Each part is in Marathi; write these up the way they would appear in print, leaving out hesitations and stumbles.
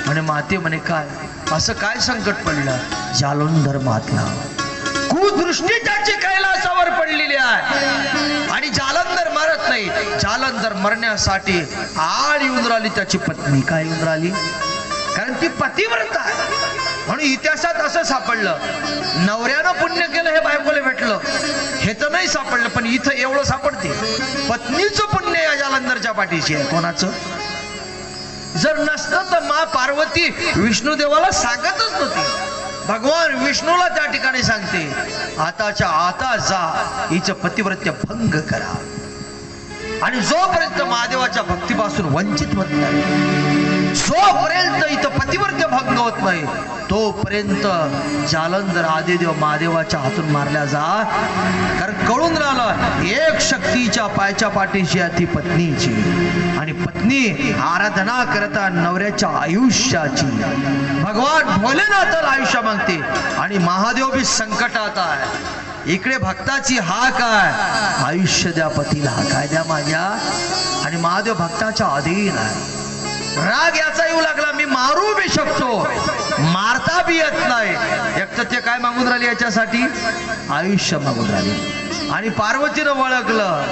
म्हणे माते म्हणे काय असं काय संकट पडलं? जालंधर मातला कुदृष्टी त्याची कैलासावर पडलेली आहे आणि जालंधर मरत नाही. जालंधर मरण्यासाठी आड येऊन राहिली त्याची पत्नी. काय येऊन राहिली? कारण ती पतिव्रता आहे. म्हणून इतिहासात असं सापडलं, नवऱ्यानं पुण्य केलं हे बायकोला भेटलं हे तर नाही सापडलं, पण इथं एवढं सापडते पत्नीचं पुण्य या जालंधरच्या पाठीशी आहे. कोणाचं? जर नसतं तर मा पार्वती विष्णुदेवाला सांगतच नव्हती. भगवान विष्णूला त्या ठिकाणी सांगते आताच्या आता जा हिचं पतिव्रत्य भंग करा. आणि जोपर्यंत महादेवाच्या भक्तीपासून वंचित होत नाही, जोपर्यंत इथं पतिव्रत्य भंग होत नाही, तोपर्यंत जालंधर आदिदेव महादेवाच्या हातून मारल्या जा. कारण कळून राहिलं एक शक्तीच्या पायाच्या पाठीशी आहे ती पत्नीची. आणि पत्नी आराधना करता नवऱ्याच्या आयुष्याची. भगवान भोलेनाथाला आयुष्य मागते आणि महादेव बी संकटात आहे. इकडे भक्ताची हाक आहे आयुष्य द्या पतीला, काय द्या माझ्या. आणि महादेव भक्ताच्या अधीन आहे. राग याचा येऊ लागला मी मारू बी शकतो, मारता बी येत नाही. एक तर ते काय मागून राहिले याच्यासाठी? आयुष्य मागून राहिले. आणि पार्वतीनं ओळखलं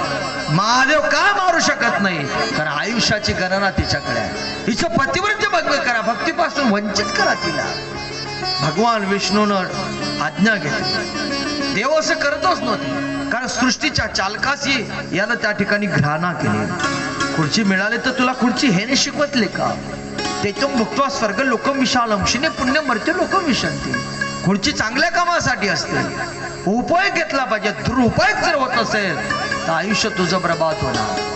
महादेव का मारू शकत नाही, कारण आयुष्याची गणना तिच्याकडे आहे. हिचं पतिव्रत्य भंग करा, भक्तीपासून वंचित करा तिला. भगवान विष्णूनं आज्ञा घेतली. देव असं करतच नव्हती, कारण सृष्टीच्या चालकाशी यानं त्या ठिकाणी घृणा केली. खुर्ची मिळाली तर तुला खुर्ची हे नाही शिकवतले का? तेथून भुक्त्वा स्वर्ग लोकम विशालम क्षिणे पुण्य मर्त्य लोकम विशंती. खुर्ची चांगल्या कामासाठी असते, उपयोग घेतला पाहिजे. दुरुपयोग जर होत असेल तर आयुष्य तुझं बर्बाद होणार.